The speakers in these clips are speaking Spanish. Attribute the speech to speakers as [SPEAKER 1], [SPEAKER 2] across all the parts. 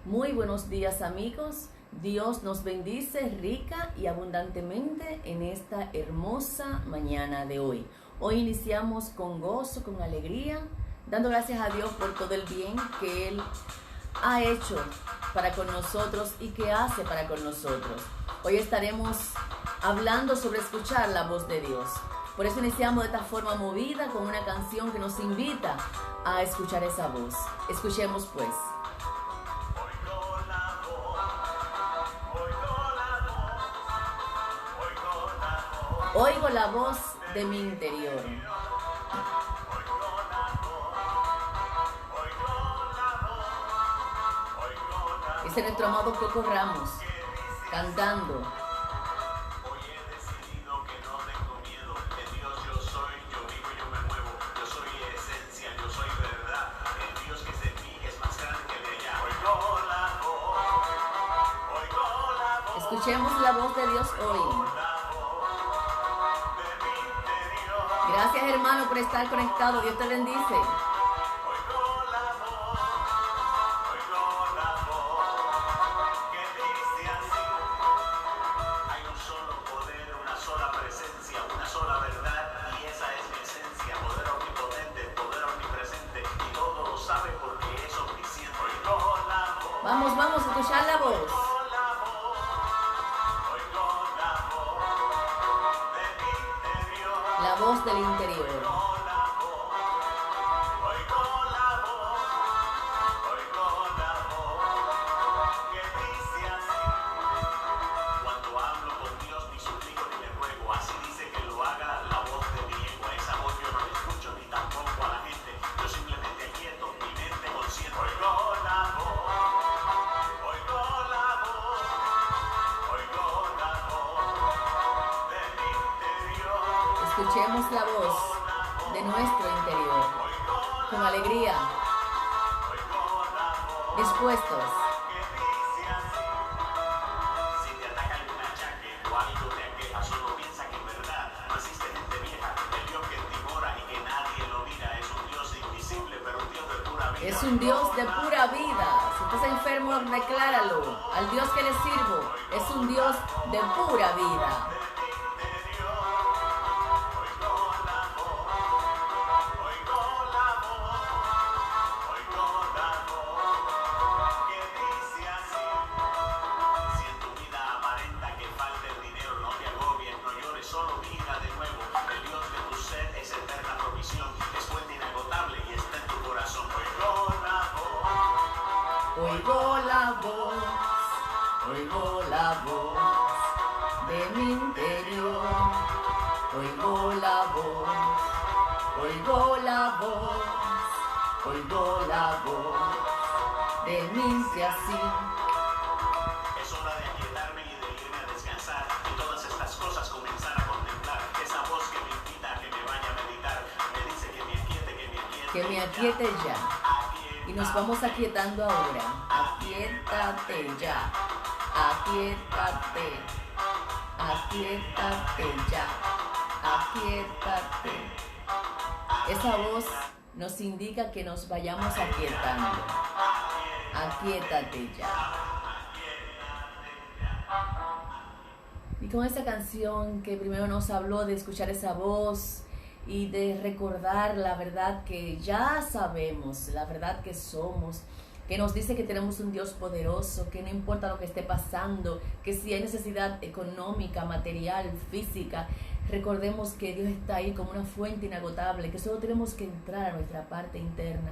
[SPEAKER 1] Muy buenos días, amigos. Dios nos bendice rica y abundantemente en esta hermosa mañana de hoy. Hoy iniciamos con gozo, con alegría, dando gracias a Dios por todo el bien que Él ha hecho para con nosotros y que hace para con nosotros. Hoy estaremos hablando sobre escuchar la voz de Dios. Por eso iniciamos de esta forma movida con una canción que nos invita a escuchar esa voz. Escuchemos pues. Oigo la voz de mi interior. Ese es nuestro amado Coco Ramos, cantando.
[SPEAKER 2] Hoy he decidido que no tengo miedo. En Dios yo soy, yo vivo, yo me muevo. Yo soy esencia, yo soy verdad. El Dios que es en mí es más grande que el de allá. Oigo la voz, oigo la voz.
[SPEAKER 1] Escuchemos la voz de Dios hoy. Gracias, hermano, por estar conectado. Dios te bendice. Vamos a escuchar la voz. La voz del interior.
[SPEAKER 2] Cuando hablo con Dios ni suplico ni le ruego, así dice que lo haga la voz de mi lengua. Esa voz yo no la escucho ni tampoco a la gente. Yo simplemente quieto, mi mente consciente. Oigo la voz, oigo la voz, oigo la voz de mi interior.
[SPEAKER 1] Escuchemos la voz de nuestro interior. Con alegría. Dispuestos.
[SPEAKER 2] Si te ataca algún achaque o algo te aqueja, solo piensa que en verdad no existe gente vieja. El Dios que en ti mora y que nadie lo mira es un Dios invisible, pero un Dios de pura vida.
[SPEAKER 1] Es un Dios de pura vida. Si estás enfermo, decláralo. Al Dios que le sirvo es un Dios de pura vida. Oigo la voz de mi interior. Oigo la voz, oigo la voz, oigo la voz de mi así.
[SPEAKER 2] Es hora de aquietarme y de irme a descansar y todas estas cosas comenzar a contemplar. Esa voz que me invita a que me vaya a meditar, me dice que me aquiete,
[SPEAKER 1] que me aquiete ya. Y nos vamos aquietando ahora. Aquietate ya. Aquietate. Aquietate ya. Aquietate. Esa voz nos indica que nos vayamos aquietando. Aquietate ya. Y con esa canción que primero nos habló de escuchar esa voz y de recordar la verdad que ya sabemos, la verdad que somos, que nos dice que tenemos un Dios poderoso, que no importa lo que esté pasando, que si hay necesidad económica, material, física, recordemos que Dios está ahí como una fuente inagotable, que solo tenemos que entrar a nuestra parte interna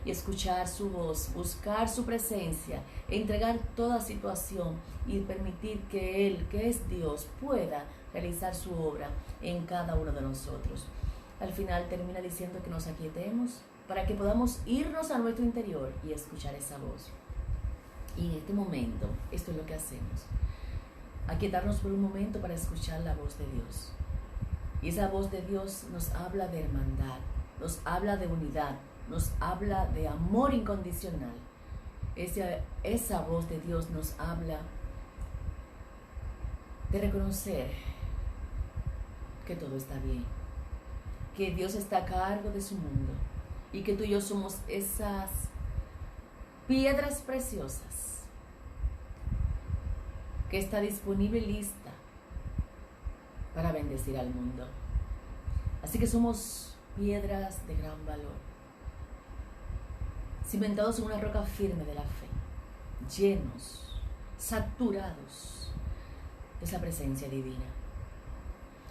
[SPEAKER 1] y escuchar su voz, buscar su presencia, entregar toda situación y permitir que Él, que es Dios, pueda realizar su obra en cada uno de nosotros. Al final termina diciendo que nos aquietemos para que podamos irnos a nuestro interior y escuchar esa voz. Y en este momento, esto es lo que hacemos. Aquietarnos por un momento para escuchar la voz de Dios. Y esa voz de Dios nos habla de hermandad, nos habla de unidad, nos habla de amor incondicional. Esa voz de Dios nos habla de reconocer que todo está bien, que Dios está a cargo de su mundo y que tú y yo somos esas piedras preciosas que está disponible y lista para bendecir al mundo. Así que somos piedras de gran valor, cimentados en una roca firme de la fe, llenos, saturados de esa presencia divina.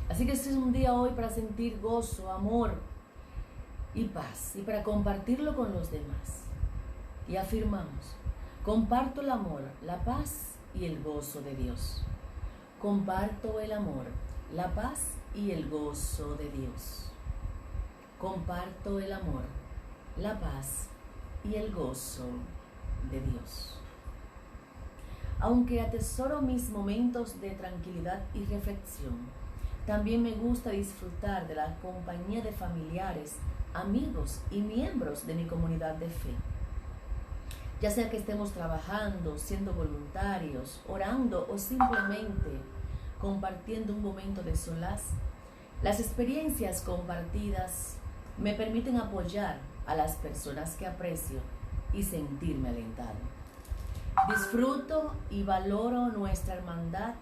[SPEAKER 1] Así que este es un día hoy para sentir gozo, amor y paz, y para compartirlo con los demás. Y afirmamos: comparto el amor, la paz y el gozo de Dios. Comparto el amor, la paz y el gozo de Dios. Comparto el amor, la paz y el gozo de Dios. Aunque atesoro mis momentos de tranquilidad y reflexión, también me gusta disfrutar de la compañía de familiares, amigos y miembros de mi comunidad de fe. Ya sea que estemos trabajando, siendo voluntarios, orando o simplemente compartiendo un momento de solaz, las experiencias compartidas me permiten apoyar a las personas que aprecio y sentirme alentado. Disfruto y valoro nuestra hermandad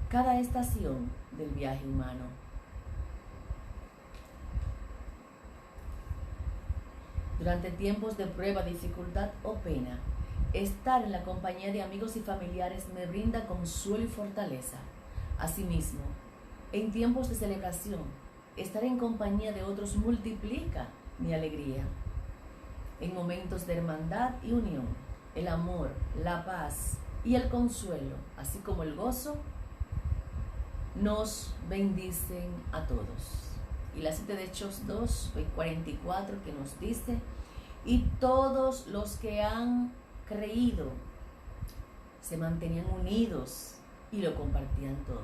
[SPEAKER 1] cada estación del viaje humano. Durante tiempos de prueba, dificultad o pena, estar en la compañía de amigos y familiares me brinda consuelo y fortaleza. Asimismo, en tiempos de celebración, estar en compañía de otros multiplica mi alegría. En momentos de hermandad y unión, el amor, la paz y el consuelo, así como el gozo, nos bendicen a todos. Y la cita de Hechos 2:44 que nos dice: y todos los que han creído se mantenían unidos y lo compartían todos.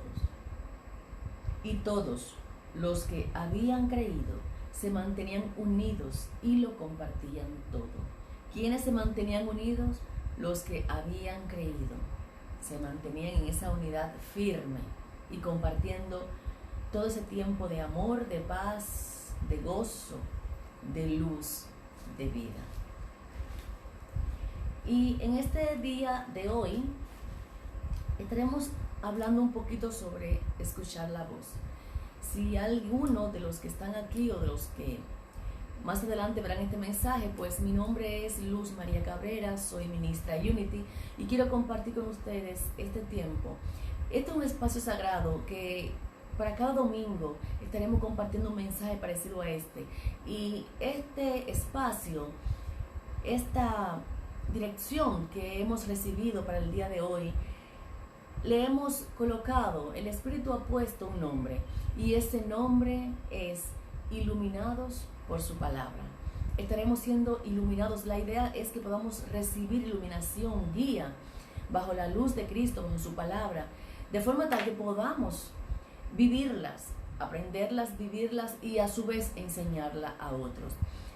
[SPEAKER 1] Y todos los que habían creído se mantenían unidos y lo compartían todo. ¿Quiénes se mantenían unidos? Los que habían creído. Se mantenían en esa unidad firme y compartiendo todo ese tiempo de amor, de paz, de gozo, de luz, de vida. Y en este día de hoy estaremos hablando un poquito sobre escuchar la voz. Si alguno de los que están aquí o de los que más adelante verán este mensaje, pues mi nombre es Luz María Cabrera, soy ministra Unity y quiero compartir con ustedes este tiempo. Este es un espacio sagrado que para cada domingo estaremos compartiendo un mensaje parecido a este. Y este espacio, esta dirección que hemos recibido para el día de hoy, le hemos colocado, el Espíritu ha puesto un nombre, y ese nombre es Iluminados por su palabra. Estaremos siendo iluminados. La idea es que podamos recibir iluminación, guía, bajo la luz de Cristo, bajo su palabra, de forma tal que podamos vivirlas, aprenderlas, vivirlas y a su vez enseñarla a otros.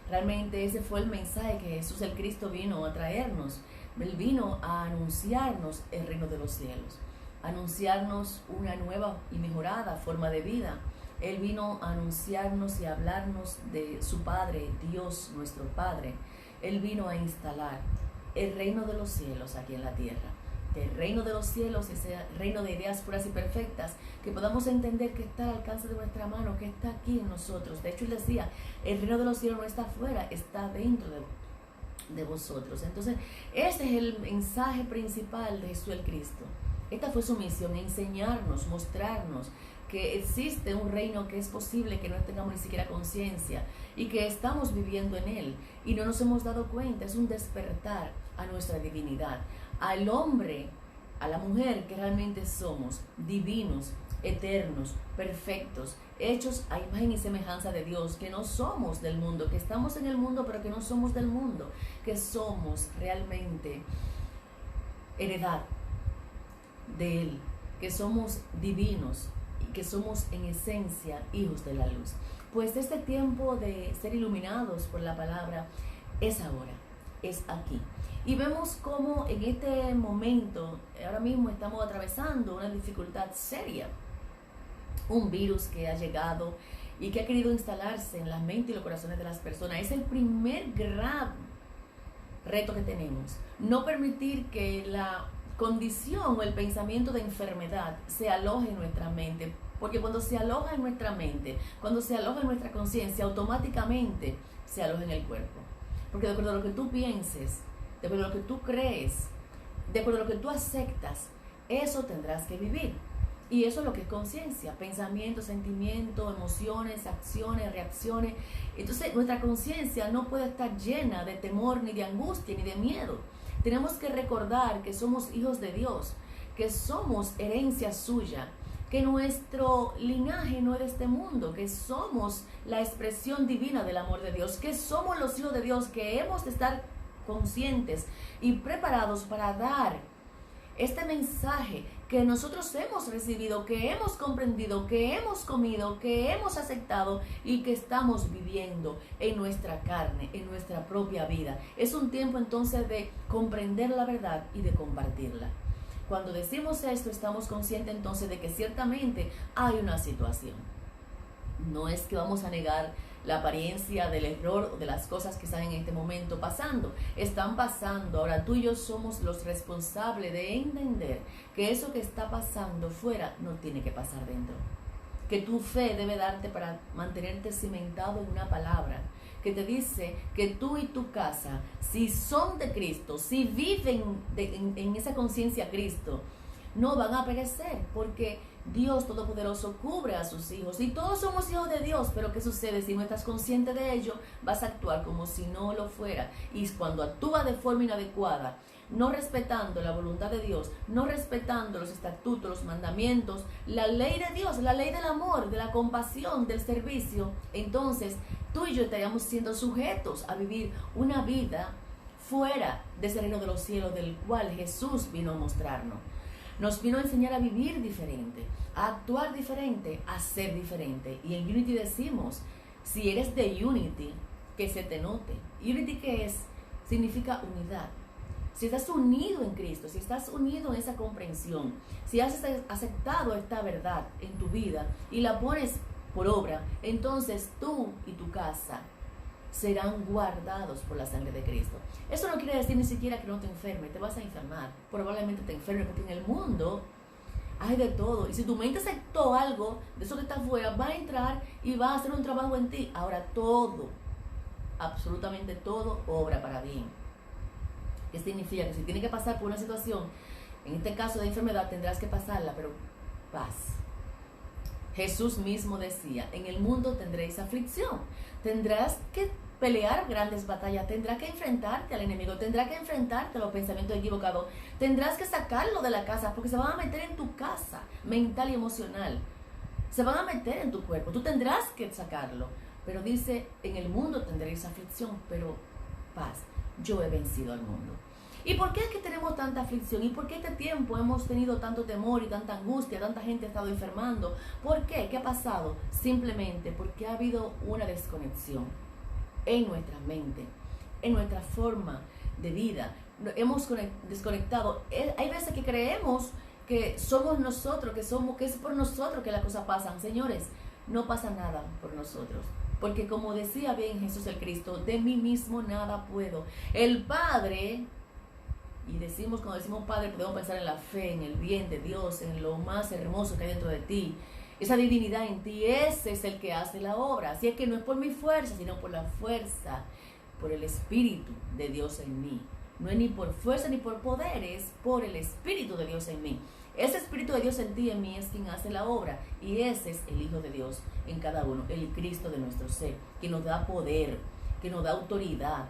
[SPEAKER 1] Realmente ese fue el mensaje que Jesús el Cristo vino a traernos. Él vino a anunciarnos el reino de los cielos, a anunciarnos una nueva y mejorada forma de vida. Él vino a anunciarnos y a hablarnos de su Padre, Dios nuestro Padre. Él vino a instalar el reino de los cielos aquí en la tierra. El reino de los cielos, ese reino de ideas puras y perfectas, que podamos entender que está al alcance de nuestra mano, que está aquí en nosotros. De hecho, él decía, el reino de los cielos no está afuera, está dentro de vosotros. Entonces, ese es el mensaje principal de Jesús el Cristo. Esta fue su misión: enseñarnos, mostrarnos que existe un reino que es posible que no tengamos ni siquiera conciencia y que estamos viviendo en él y no nos hemos dado cuenta. Es un despertar a nuestra divinidad, al hombre, a la mujer que realmente somos, divinos, eternos, perfectos, hechos a imagen y semejanza de Dios, que no somos del mundo, que estamos en el mundo pero que no somos del mundo, que somos realmente heredad de Él, que somos divinos y que somos en esencia hijos de la luz. Pues este tiempo de ser iluminados por la palabra es ahora, es aquí. Y vemos cómo en este momento, ahora mismo estamos atravesando una dificultad seria, un virus que ha llegado y que ha querido instalarse en la mente y los corazones de las personas. Es el primer gran reto que tenemos, no permitir que la condición o el pensamiento de enfermedad se aloja en nuestra mente. Porque cuando se aloja en nuestra mente, cuando se aloja en nuestra conciencia, automáticamente se aloja en el cuerpo. Porque de acuerdo a lo que tú pienses, de acuerdo a lo que tú crees, de acuerdo a lo que tú aceptas, eso tendrás que vivir. Y eso es lo que es conciencia: pensamiento, sentimiento, emociones, acciones, reacciones. Entonces nuestra conciencia no puede estar llena de temor, ni de angustia, ni de miedo. Tenemos que recordar que somos hijos de Dios, que somos herencia suya, que nuestro linaje no es de este mundo, que somos la expresión divina del amor de Dios, que somos los hijos de Dios, que hemos de estar conscientes y preparados para dar este mensaje que nosotros hemos recibido, que hemos comprendido, que hemos comido, que hemos aceptado y que estamos viviendo en nuestra carne, en nuestra propia vida. Es un tiempo entonces de comprender la verdad y de compartirla. Cuando decimos esto, estamos conscientes entonces de que ciertamente hay una situación. No es que vamos a negar la apariencia del error o de las cosas que están en este momento pasando. Están pasando. Ahora tú y yo somos los responsables de entender que eso que está pasando fuera no tiene que pasar dentro. Que tu fe debe darte para mantenerte cimentado en una palabra que te dice que tú y tu casa, si son de Cristo, si viven en esa conciencia Cristo, no van a perecer, porque Dios Todopoderoso cubre a sus hijos. Y todos somos hijos de Dios, pero ¿qué sucede? Si no estás consciente de ello, vas a actuar como si no lo fuera. Y cuando actúas de forma inadecuada, no respetando la voluntad de Dios, no respetando los estatutos, los mandamientos, la ley de Dios, la ley del amor, de la compasión, del servicio, entonces tú y yo estaríamos siendo sujetos a vivir una vida fuera de ese reino de los cielos del cual Jesús vino a mostrarnos. Nos vino a enseñar a vivir diferente, a actuar diferente, a ser diferente. Y en Unity decimos, si eres de Unity, que se te note. Unity, ¿qué es? Significa unidad. Si estás unido en Cristo, si estás unido en esa comprensión, si has aceptado esta verdad en tu vida y la pones por obra, entonces tú y tu casa serán guardados por la sangre de Cristo. Eso no quiere decir ni siquiera que no te enfermes, te vas a enfermar, probablemente te enfermes, porque en el mundo hay de todo, y si tu mente aceptó algo de eso que está afuera, va a entrar y va a hacer un trabajo en ti. Ahora todo, absolutamente todo, obra para bien. ¿Qué significa? Que si tienes que pasar por una situación, en este caso de enfermedad, tendrás que pasarla, pero paz. Jesús mismo decía, en el mundo tendréis aflicción, tendrás que pelear grandes batallas, tendrás que enfrentarte al enemigo, tendrás que enfrentarte a los pensamientos equivocados, tendrás que sacarlo de la casa, porque se van a meter en tu casa, mental y emocional, se van a meter en tu cuerpo, tú tendrás que sacarlo, pero dice, en el mundo tendréis aflicción, pero paz, yo he vencido al mundo. ¿Y por qué es que tenemos tanta aflicción? ¿Y por qué este tiempo hemos tenido tanto temor y tanta angustia? Tanta gente ha estado enfermando. ¿Por qué? ¿Qué ha pasado? Simplemente porque ha habido una desconexión en nuestra mente, en nuestra forma de vida. Hemos desconectado. Hay veces que creemos que somos nosotros, que es por nosotros que las cosas pasan. Señores, no pasa nada por nosotros. Porque como decía bien Jesús el Cristo, de mí mismo nada puedo. El Padre... Y cuando decimos Padre, podemos pensar en la fe, en el bien de Dios, en lo más hermoso que hay dentro de ti, esa divinidad en ti. Ese es el que hace la obra. Así es que no es por mi fuerza, sino por la fuerza, por el Espíritu de Dios en mí. No es ni por fuerza ni por poder, es por el Espíritu de Dios en mí. Ese Espíritu de Dios en ti y en mí es quien hace la obra. Y ese es el Hijo de Dios en cada uno, el Cristo de nuestro ser, que nos da poder, que nos da autoridad,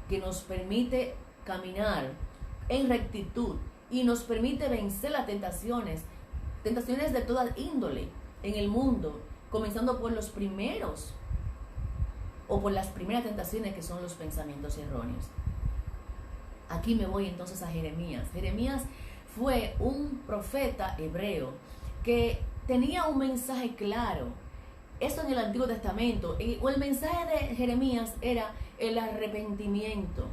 [SPEAKER 1] que nos permite caminar en rectitud y nos permite vencer las tentaciones de toda índole en el mundo, comenzando por los primeros o por las primeras tentaciones, que son los pensamientos erróneos. Aquí me voy entonces a Jeremías. Jeremías fue un profeta hebreo que tenía un mensaje claro. Esto en el Antiguo Testamento, o el mensaje de Jeremías era el arrepentimiento,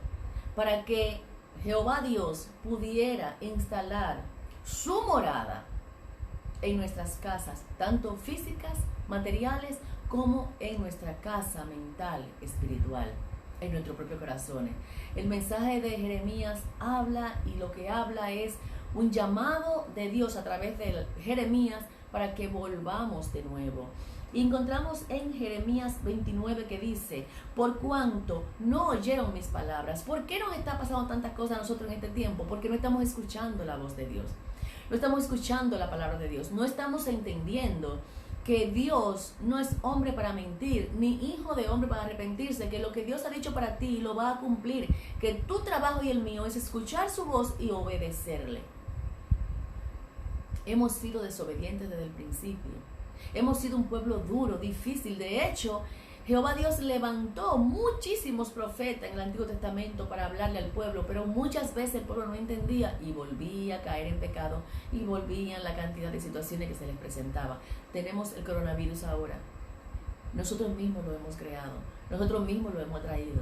[SPEAKER 1] para que Jehová Dios pudiera instalar su morada en nuestras casas, tanto físicas, materiales, como en nuestra casa mental, espiritual, en nuestro propio corazón. El mensaje de Jeremías habla, y lo que habla es un llamado de Dios a través de Jeremías para que volvamos de nuevo. Y encontramos en Jeremías 29 que dice, por cuanto no oyeron mis palabras. ¿Por qué nos está pasando tantas cosas a nosotros en este tiempo? Porque no estamos escuchando la voz de Dios. No estamos escuchando la palabra de Dios. No estamos entendiendo que Dios no es hombre para mentir, ni hijo de hombre para arrepentirse, que lo que Dios ha dicho para ti lo va a cumplir, que tu trabajo y el mío es escuchar su voz y obedecerle. Hemos sido desobedientes desde el principio. Hemos sido un pueblo duro, difícil. De hecho, Jehová Dios levantó muchísimos profetas en el Antiguo Testamento para hablarle al pueblo, pero muchas veces el pueblo no entendía y volvía a caer en pecado y volvían la cantidad de situaciones que se les presentaba. Tenemos el coronavirus ahora. Nosotros mismos lo hemos creado, nosotros mismos lo hemos traído.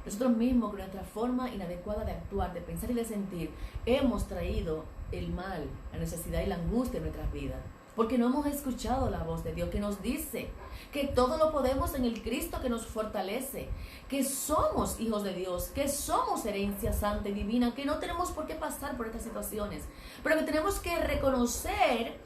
[SPEAKER 1] Nosotros mismos, con nuestra forma inadecuada de actuar, de pensar y de sentir, hemos traído el mal, la necesidad y la angustia en nuestras vidas. Porque no hemos escuchado la voz de Dios que nos dice que todo lo podemos en el Cristo que nos fortalece, que somos hijos de Dios, que somos herencia santa y divina, que no tenemos por qué pasar por estas situaciones, pero que tenemos que reconocer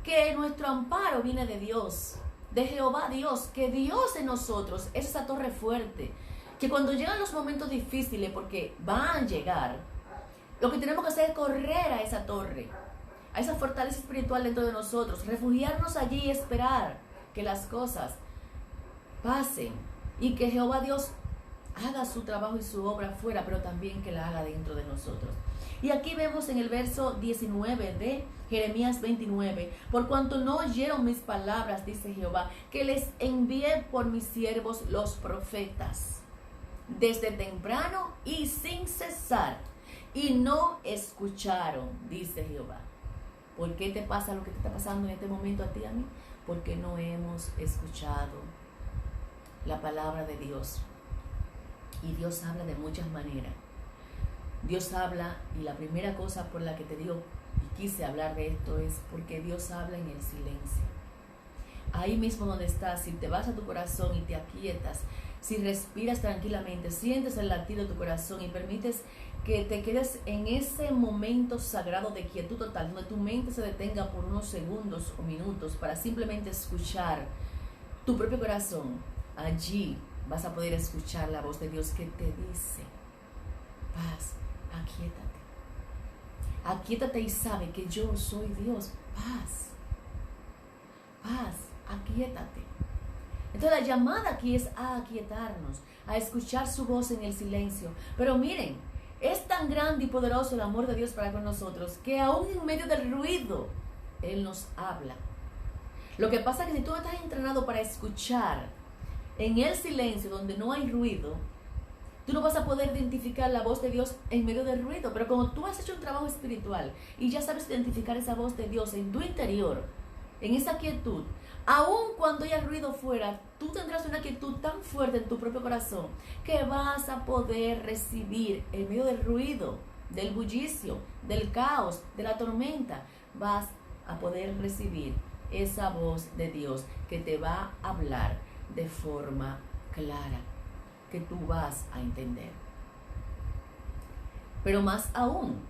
[SPEAKER 1] que nuestro amparo viene de Dios, de Jehová Dios, que Dios en nosotros es esa torre fuerte, que cuando llegan los momentos difíciles, porque van a llegar, lo que tenemos que hacer es correr a esa torre, a esa fortaleza espiritual dentro de nosotros, refugiarnos allí y esperar que las cosas pasen y que Jehová Dios haga su trabajo y su obra afuera, pero también que la haga dentro de nosotros. Y aquí vemos en el verso 19 de Jeremías 29, por cuanto no oyeron mis palabras, dice Jehová, que les envié por mis siervos los profetas, desde temprano y sin cesar, y no escucharon, dice Jehová. ¿Por qué te pasa lo que te está pasando en este momento a ti y a mí? Porque no hemos escuchado la palabra de Dios. Y Dios habla de muchas maneras. Dios habla, y la primera cosa por la que te digo y quise hablar de esto es porque Dios habla en el silencio. Ahí mismo donde estás, si te vas a tu corazón y te aquietas, si respiras tranquilamente, sientes el latido de tu corazón y permites que te quedes en ese momento sagrado de quietud total, donde tu mente se detenga por unos segundos o minutos para simplemente escuchar tu propio corazón, allí vas a poder escuchar la voz de Dios que te dice, paz, aquíétate. Aquíétate y sabe que yo soy Dios, paz, paz, aquíétate. Entonces la llamada aquí es a aquietarnos, a escuchar su voz en el silencio. Pero miren, es tan grande y poderoso el amor de Dios para con nosotros que aún en medio del ruido, Él nos habla. Lo que pasa es que si tú no estás entrenado para escuchar en el silencio donde no hay ruido, tú no vas a poder identificar la voz de Dios en medio del ruido. Pero como tú has hecho un trabajo espiritual y ya sabes identificar esa voz de Dios en tu interior, en esa quietud, aun cuando haya ruido fuera, tú tendrás una quietud tan fuerte en tu propio corazón que vas a poder recibir en medio del ruido, del bullicio, del caos, de la tormenta. Vas a poder recibir esa voz de Dios que te va a hablar de forma clara, que tú vas a entender. Pero más aún,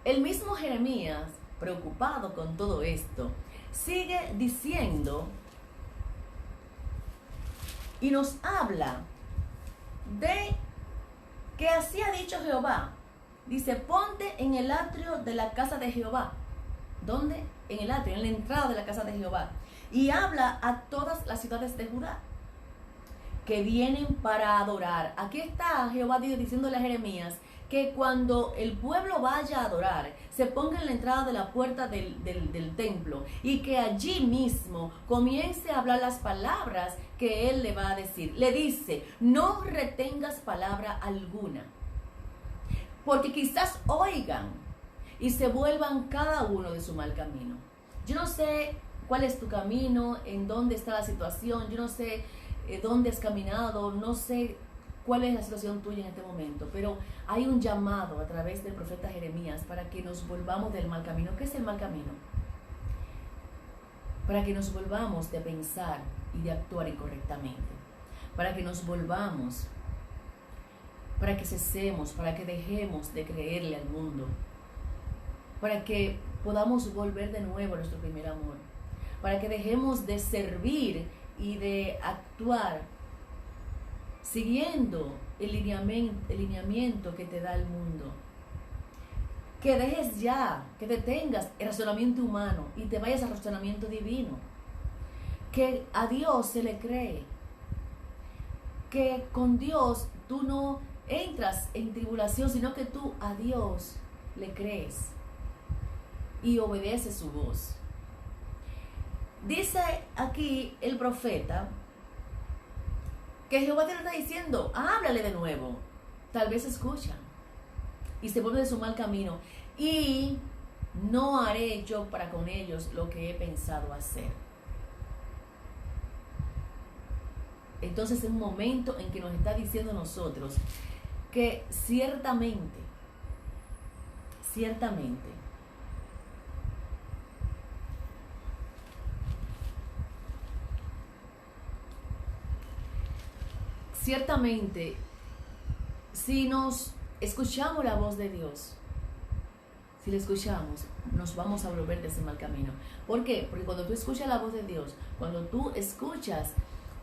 [SPEAKER 1] el mismo Jeremías, preocupado con todo esto, sigue diciendo y nos habla de que así ha dicho Jehová. Dice, ponte en el atrio de la casa de Jehová. ¿Dónde? En el atrio, en la entrada de la casa de Jehová. Y habla a todas las ciudades de Judá que vienen para adorar. Aquí está Jehová Dios diciéndole a Jeremías que cuando el pueblo vaya a adorar, se ponga en la entrada de la puerta del templo y que allí mismo comience a hablar las palabras que él le va a decir. Le dice, no retengas palabra alguna, porque quizás oigan y se vuelvan cada uno de su mal camino. Yo no sé cuál es tu camino, en dónde está la situación, yo no sé dónde has caminado, no sé cuál es la situación tuya en este momento, pero hay un llamado a través del profeta Jeremías para que nos volvamos del mal camino. ¿Qué es el mal camino? Para que nos volvamos de pensar y de actuar incorrectamente, para que nos volvamos, para que cesemos, para que dejemos de creerle al mundo, para que podamos volver de nuevo a nuestro primer amor, para que dejemos de servir y de actuar siguiendo el lineamiento que te da el mundo. Que dejes ya, que detengas el razonamiento humano y te vayas al razonamiento divino. Que a Dios se le cree. Que con Dios tú no entras en tribulación, sino que tú a Dios le crees y obedeces su voz. Dice aquí el profeta que Jehová te lo está diciendo, háblale de nuevo. Tal vez escucha y se vuelve de su mal camino, y no haré yo para con ellos lo que he pensado hacer. Entonces es un momento en que nos está diciendo a nosotros que ciertamente si nos escuchamos la voz de Dios, si le escuchamos, nos vamos a volver de ese mal camino. ¿Por qué? Porque cuando tú escuchas la voz de Dios, cuando tú escuchas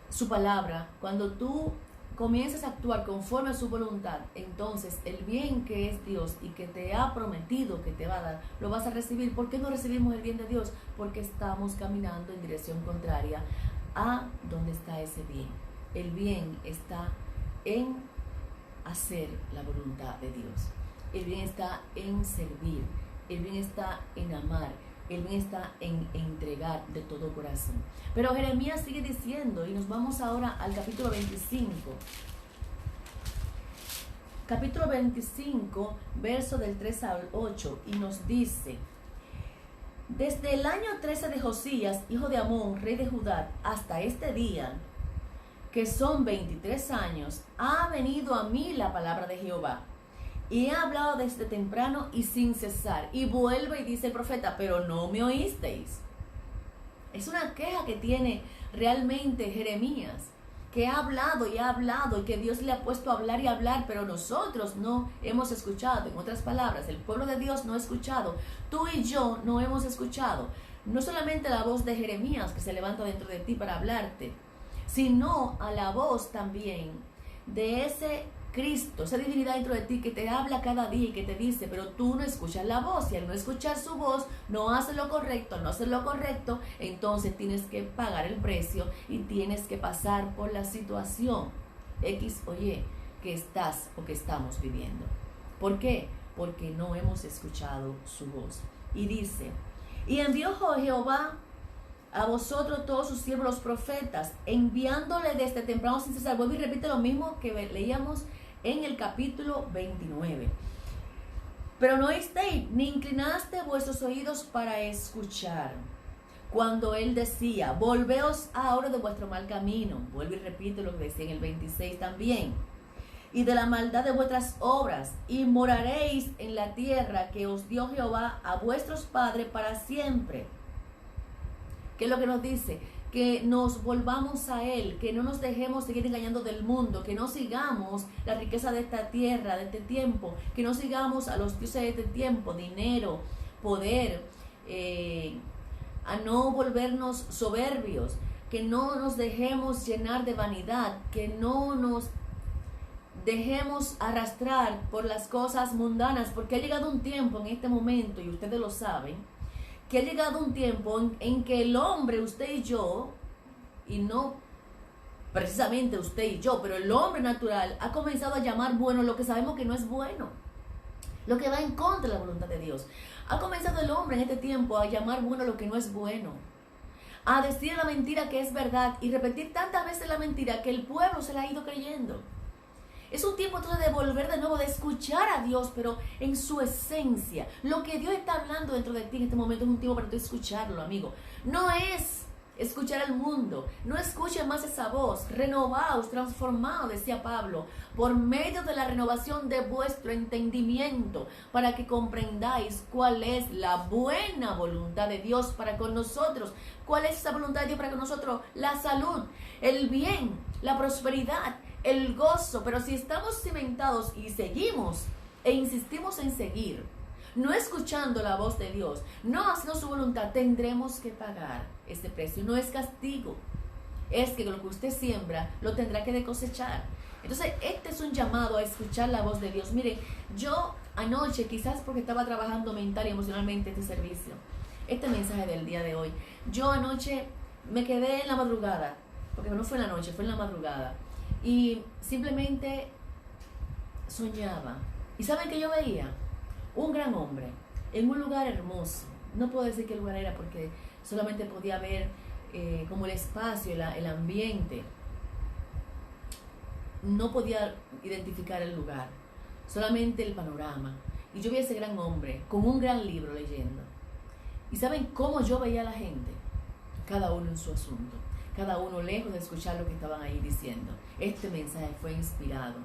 [SPEAKER 1] su palabra, cuando tú comienzas a actuar conforme a su voluntad, entonces el bien que es Dios y que te ha prometido que te va a dar, lo vas a recibir. ¿Por qué no recibimos el bien de Dios? Porque estamos caminando en dirección contraria a donde está ese bien. El bien está en hacer la voluntad de Dios. El bien está en servir. El bien está en amar. El bien está en entregar de todo corazón. Pero Jeremías sigue diciendo, y nos vamos ahora al capítulo 25. Capítulo 25, verso del 3 al 8, y nos dice: desde el año 13 de Josías, hijo de Amón, rey de Judá, hasta este día, que son 23 años, ha venido a mí la palabra de Jehová. Y he hablado desde temprano y sin cesar. Y vuelve y dice el profeta, pero no me oísteis. Es una queja que tiene realmente Jeremías, que ha hablado y que Dios le ha puesto a hablar y hablar, pero nosotros no hemos escuchado. En otras palabras, el pueblo de Dios no ha escuchado. Tú y yo no hemos escuchado. No solamente la voz de Jeremías que se levanta dentro de ti para hablarte, sino a la voz también de ese Cristo, esa divinidad dentro de ti que te habla cada día y que te dice, pero tú no escuchas la voz, y al no escuchar su voz, no haces lo correcto. Al no hacer lo correcto, entonces tienes que pagar el precio y tienes que pasar por la situación X o Y que estás o que estamos viviendo. ¿Por qué? Porque no hemos escuchado su voz. Y dice, y envió Jehová a vosotros todos sus siervos los profetas, enviándole desde temprano sin cesar. Vuelvo y repite lo mismo que leíamos en el capítulo 29. Pero no oísteis, ni inclinaste vuestros oídos para escuchar. Cuando él decía, volveos ahora de vuestro mal camino. Vuelvo y repite lo que decía en el 26 también. Y de la maldad de vuestras obras, y moraréis en la tierra que os dio Jehová a vuestros padres para siempre. ¿Qué es lo que nos dice? Que nos volvamos a Él, que no nos dejemos seguir engañando del mundo, que no sigamos la riqueza de esta tierra, de este tiempo, que no sigamos a los dioses de este tiempo, dinero, poder, a no volvernos soberbios, que no nos dejemos llenar de vanidad, que no nos dejemos arrastrar por las cosas mundanas, porque ha llegado un tiempo en este momento, y ustedes lo saben, que ha llegado un tiempo en que el hombre, usted y yo, y no precisamente usted y yo, pero el hombre natural ha comenzado a llamar bueno lo que sabemos que no es bueno, lo que va en contra de la voluntad de Dios. Ha comenzado el hombre en este tiempo a llamar bueno lo que no es bueno, a decir la mentira que es verdad y repetir tantas veces la mentira que el pueblo se la ha ido creyendo. Es un tiempo entonces de volver de nuevo, de escuchar a Dios, pero en su esencia. Lo que Dios está hablando dentro de ti en este momento es un tiempo para tú escucharlo, amigo. No es escuchar al mundo. No escuchen más esa voz. Renovaos, transformaos, decía Pablo, por medio de la renovación de vuestro entendimiento, para que comprendáis cuál es la buena voluntad de Dios para con nosotros. ¿Cuál es esa voluntad de Dios para con nosotros? La salud, el bien, la prosperidad, el gozo. Pero si estamos cimentados y seguimos e insistimos en seguir no escuchando la voz de Dios, no haciendo su voluntad, tendremos que pagar este precio. No es castigo, es que lo que usted siembra lo tendrá que cosechar. Entonces, este es un llamado a escuchar la voz de Dios. Miren, yo anoche, quizás porque estaba trabajando mental y emocionalmente este servicio, este mensaje del día de hoy, yo anoche me quedé en la madrugada, porque no fue en la noche, fue en la madrugada, y simplemente soñaba. ¿Y saben qué yo veía? Un gran hombre en un lugar hermoso. No puedo decir qué lugar era porque solamente podía ver como el espacio, el ambiente. No podía identificar el lugar, solamente el panorama. Y yo vi a ese gran hombre con un gran libro leyendo. ¿Y saben cómo yo veía a la gente? Cada uno en su asunto, cada uno lejos de escuchar lo que estaban ahí diciendo. Este mensaje fue inspirado.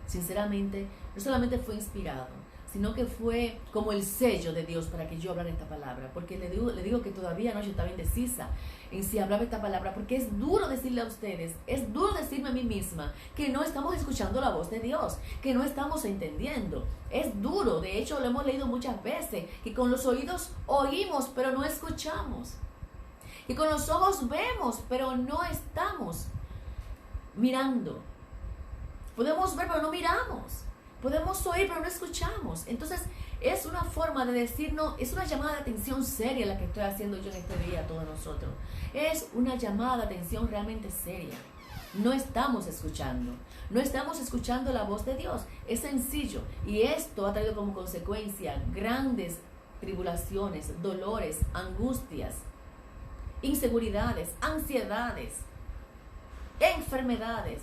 [SPEAKER 1] Sinceramente, no solamente fue inspirado, sino que fue como el sello de Dios para que yo hablara esta palabra. Porque le digo que todavía anoche estaba indecisa en si hablaba esta palabra, porque es duro decirle a ustedes, es duro decirme a mí misma que no estamos escuchando la voz de Dios, que no estamos entendiendo. Es duro, de hecho lo hemos leído muchas veces, que con los oídos oímos, pero no escuchamos. Y con los ojos vemos, pero no estamos mirando. Podemos ver, pero no miramos. Podemos oír, pero no escuchamos. Entonces, es una forma de decirnos, es una llamada de atención seria la que estoy haciendo yo en este día a todos nosotros. Es una llamada de atención realmente seria. No estamos escuchando. No estamos escuchando la voz de Dios. Es sencillo. Y esto ha traído como consecuencia grandes tribulaciones, dolores, angustias, inseguridades, ansiedades, enfermedades.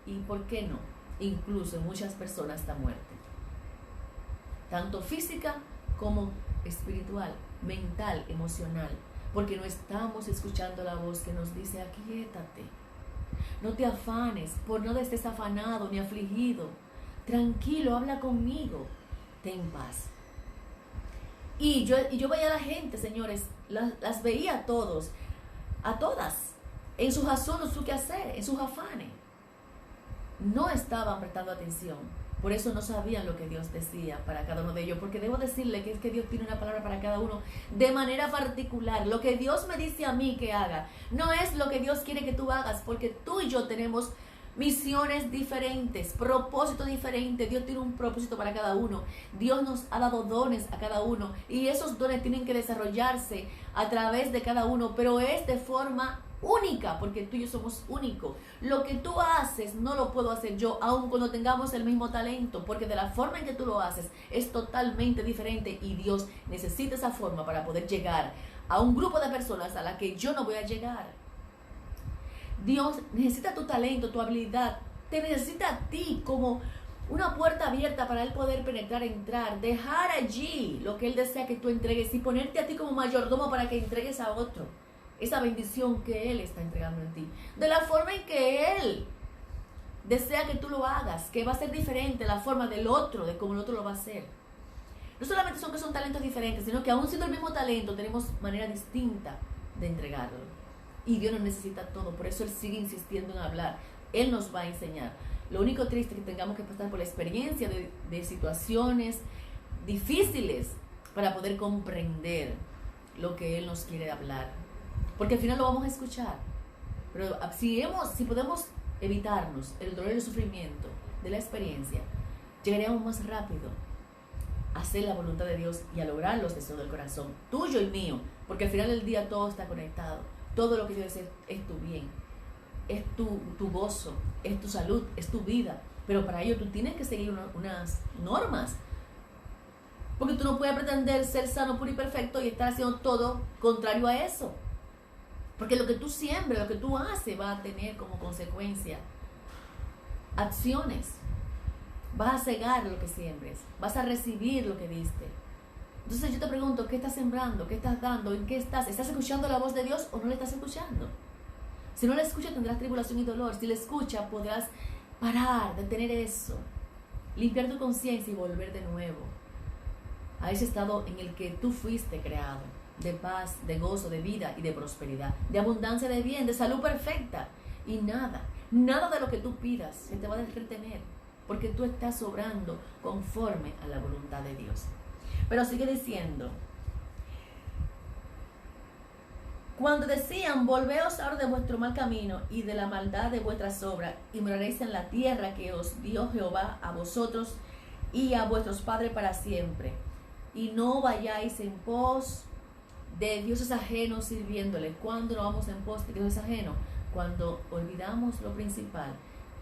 [SPEAKER 1] ¿Y por qué no? Incluso en muchas personas la muerte. Tanto física como espiritual, mental, emocional. Porque no estamos escuchando la voz que nos dice: aquíétate. No te afanes, por no estés afanado ni afligido. Tranquilo, habla conmigo. Ten paz. Y yo veía a la gente, señores, las veía a todos, a todas, en sus asuntos, su quehacer, en sus afanes. No estaban prestando atención. Por eso no sabían lo que Dios decía para cada uno de ellos. Porque debo decirle que es que Dios tiene una palabra para cada uno de manera particular. Lo que Dios me dice a mí que haga no es lo que Dios quiere que tú hagas. Porque tú y yo tenemos misiones diferentes, propósitos diferentes. Dios tiene un propósito para cada uno. Dios nos ha dado dones a cada uno. Y esos dones tienen que desarrollarse a través de cada uno. Pero es de forma única, porque tú y yo somos únicos. Lo que tú haces no lo puedo hacer yo, aun cuando tengamos el mismo talento, porque de la forma en que tú lo haces es totalmente diferente y Dios necesita esa forma para poder llegar a un grupo de personas a la que yo no voy a llegar. Dios necesita tu talento, tu habilidad, te necesita a ti como una puerta abierta para Él poder penetrar, entrar, dejar allí lo que Él desea que tú entregues y ponerte a ti como mayordomo para que entregues a otro esa bendición que Él está entregando en ti, de la forma en que Él desea que tú lo hagas, que va a ser diferente la forma del otro, de cómo el otro lo va a hacer. No solamente son que son talentos diferentes, sino que aún siendo el mismo talento, tenemos manera distinta de entregarlo. Y Dios nos necesita todo, por eso Él sigue insistiendo en hablar. Él nos va a enseñar. Lo único triste es que tengamos que pasar por la experiencia de situaciones difíciles para poder comprender lo que Él nos quiere hablar. Porque al final lo vamos a escuchar. Pero si podemos evitarnos el dolor y el sufrimiento de la experiencia, llegaríamos más rápido a hacer la voluntad de Dios y a lograr los deseos del corazón, tuyo y mío. Porque al final del día todo está conectado. Todo lo que Dios desea es tu bien, es tu gozo, es tu salud, es tu vida. Pero para ello tú tienes que seguir unas normas. Porque tú no puedes pretender ser sano, puro y perfecto y estar haciendo todo contrario a eso. Porque lo que tú siembres, lo que tú haces va a tener como consecuencia acciones. Vas a cegar lo que siembres, vas a recibir lo que diste. Entonces yo te pregunto, ¿qué estás sembrando? ¿Qué estás dando? ¿En qué estás? ¿Estás escuchando la voz de Dios o no le estás escuchando? Si no la escuchas tendrás tribulación y dolor. Si la escuchas podrás parar, detener eso, limpiar tu conciencia y volver de nuevo a ese estado en el que tú fuiste creado, de paz, de gozo, de vida y de prosperidad, de abundancia de bien, de salud perfecta. Y nada de lo que tú pidas se te va a retener. porque tú estás obrando conforme a la voluntad de Dios. Pero sigue diciendo, cuando decían, volveos ahora de vuestro mal camino y de la maldad de vuestras obras, y moraréis en la tierra que os dio Jehová a vosotros y a vuestros padres para siempre, y no vayáis en pos de dioses ajenos sirviéndole. ¿Cuándo no vamos en pos de dioses ajenos? Cuando olvidamos lo principal,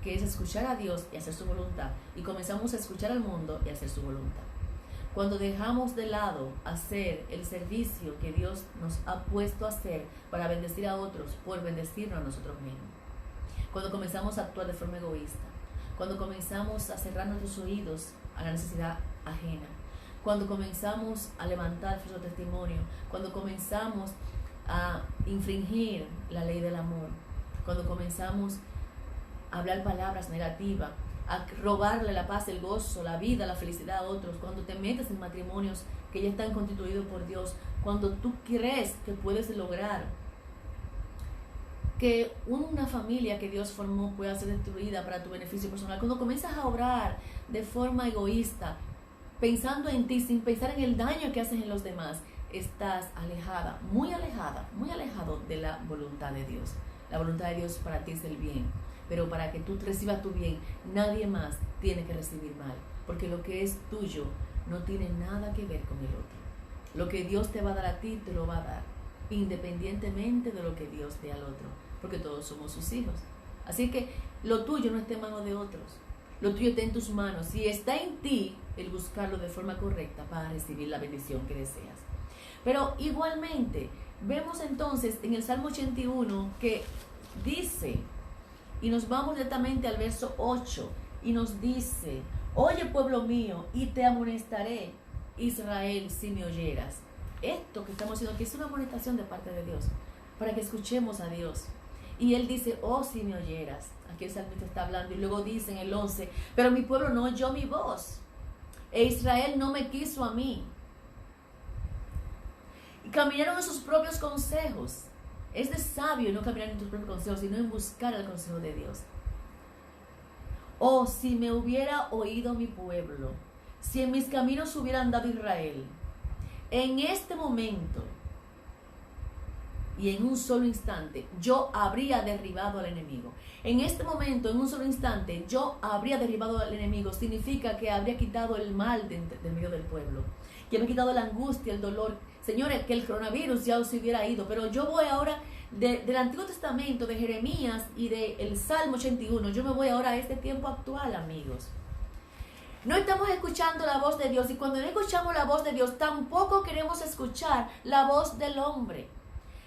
[SPEAKER 1] que es escuchar a Dios y hacer su voluntad, y comenzamos a escuchar al mundo y hacer su voluntad. Cuando dejamos de lado hacer el servicio que Dios nos ha puesto a hacer para bendecir a otros por bendecirnos a nosotros mismos. Cuando comenzamos a actuar de forma egoísta. Cuando comenzamos a cerrar nuestros oídos a la necesidad ajena. Cuando comenzamos a levantar falso testimonio. Cuando comenzamos a infringir la ley del amor. Cuando comenzamos a hablar palabras negativas, a robarle la paz, el gozo, la vida, la felicidad a otros, cuando te metes en matrimonios que ya están constituidos por Dios, cuando tú crees que puedes lograr que una familia que Dios formó pueda ser destruida para tu beneficio personal, cuando comienzas a obrar de forma egoísta, pensando en ti sin pensar en el daño que haces en los demás, estás alejado de la voluntad de Dios. La voluntad de Dios para ti es el bien. Pero para que tú recibas tu bien, nadie más tiene que recibir mal. Porque lo que es tuyo no tiene nada que ver con el otro. Lo que Dios te va a dar a ti, te lo va a dar, independientemente de lo que Dios dé al otro. Porque todos somos sus hijos. Así que lo tuyo no está en manos de otros. Lo tuyo está en tus manos. Y está en ti el buscarlo de forma correcta para recibir la bendición que deseas. Pero igualmente, vemos entonces en el Salmo 81 que dice... Y nos vamos directamente al verso 8 y nos dice, oye pueblo mío, y te amonestaré, Israel, si me oyeras. Esto que estamos haciendo aquí es una amonestación de parte de Dios, para que escuchemos a Dios. Y él dice, oh, si me oyeras. Aquí el salmista está hablando y luego dice en el 11, pero mi pueblo no oyó mi voz, e Israel no me quiso a mí. Y caminaron en sus propios consejos. Es de sabio no caminar en tus propios consejos, sino en buscar el consejo de Dios. Oh, si me hubiera oído mi pueblo, si en mis caminos hubiera andado Israel, en este momento y en un solo instante, yo habría derribado al enemigo. En este momento, en un solo instante, yo habría derribado al enemigo. Significa que habría quitado el mal del medio del pueblo, que habría quitado la angustia, el dolor. Señores, que el coronavirus ya se hubiera ido, pero yo voy ahora del Antiguo Testamento, de Jeremías y del Salmo 81, yo me voy ahora a este tiempo actual, amigos. No estamos escuchando la voz de Dios, y cuando no escuchamos la voz de Dios, tampoco queremos escuchar la voz del hombre.